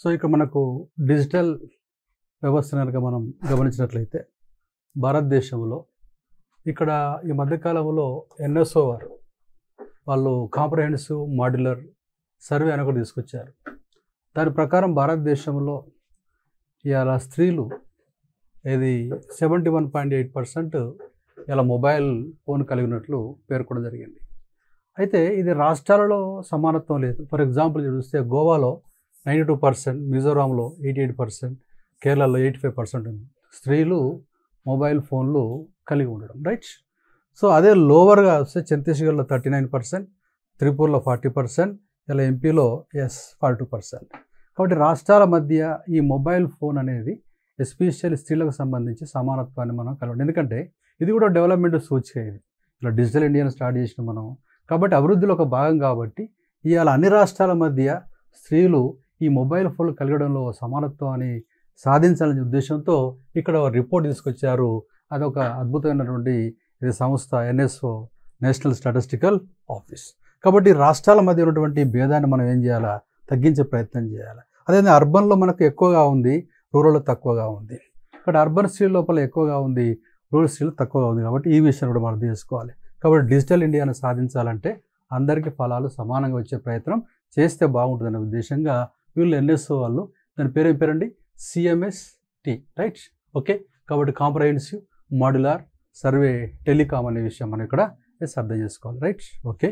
So ఇక్కడ మనకు digital వ్యవస్థను కనుక మనం గమనించినట్లయితే భారతదేశంలో ఇక్కడ ఈ మధ్యకాలంలో ఎన్ఎస్ఓ వాళ్ళు కాంప్రహెన్సివ్ మాడ్యులర్ సర్వే అని ఒకటి తీసుకొచ్చారు. దాని ప్రకారం భారతదేశంలో ఇలా స్త్రీలు ఇది 71.8% ఇలా మొబైల్ ఫోన్ కలిగి ఉన్నట్లు పేర్కొనడం జరిగింది. అయితే ఇది రాష్ట్రాలలో సమానత్వం లేదు. ఫర్ ఎగ్జాంపుల్ చూస్తే గోవాలో 92%, మిజోరాంలో 88%, కేరళలో 85% ఉంది స్త్రీలు మొబైల్ ఫోన్లు కలిగి ఉండడం, రైట్. సో అదే లోవర్గా వస్తే ఛత్తీస్గఢ్లో 39%, త్రిపురలో 40%, ఇలా ఎంపీలో 42%. కాబట్టి రాష్ట్రాల మధ్య ఈ మొబైల్ ఫోన్ అనేది ఎస్పెషల్లీ స్త్రీలకు సంబంధించి సమానత్వాన్ని మనం కలవడం. ఎందుకంటే ఇది కూడా డెవలప్మెంట్ సూచిక. ఇది ఇలా డిజిటల్ ఇండియాను స్టార్ట్ చేసిన మనం కాబట్టి అభివృద్ధిలో ఒక భాగం కాబట్టి ఇవాళ అన్ని రాష్ట్రాల మధ్య స్త్రీలు ఈ మొబైల్ ఫోన్లు కలగడంలో సమానత్వాన్ని సాధించాలనే ఉద్దేశంతో ఇక్కడ రిపోర్ట్ తీసుకొచ్చారు. అదొక అద్భుతమైనటువంటి ఇది సంస్థ ఎన్ఎస్ఓ, నేషనల్ స్టాటిస్టికల్ ఆఫీస్. కాబట్టి రాష్ట్రాల మధ్య ఉన్నటువంటి భేదాన్ని మనం ఏం చేయాలా, తగ్గించే ప్రయత్నం చేయాలి. అదేవిధంగా అర్బన్లో మనకు ఎక్కువగా ఉంది, రూరల్లో తక్కువగా ఉంది. ఇక్కడ అర్బన్ స్త్రీల లోపల ఎక్కువగా ఉంది, రూరల్ స్త్రీలు తక్కువగా ఉంది. కాబట్టి ఈ విషయాన్ని కూడా మనం తెలుసుకోవాలి. కాబట్టి డిజిటల్ ఇండియాను సాధించాలంటే అందరికీ ఫలాలు సమానంగా వచ్చే ప్రయత్నం చేస్తే బాగుంటుందనే ఉద్దేశంగా వీళ్ళు ఎన్ఎస్ఓ వాళ్ళు దాని పేరండి CMST, రైట్. ఓకే. కాబట్టి కాంప్రహెన్సివ్ మాడ్యులర్ సర్వే టెలికామ్ అనే విషయం మనం ఇక్కడ అర్థం చేసుకోవాలి, రైట్. ఓకే.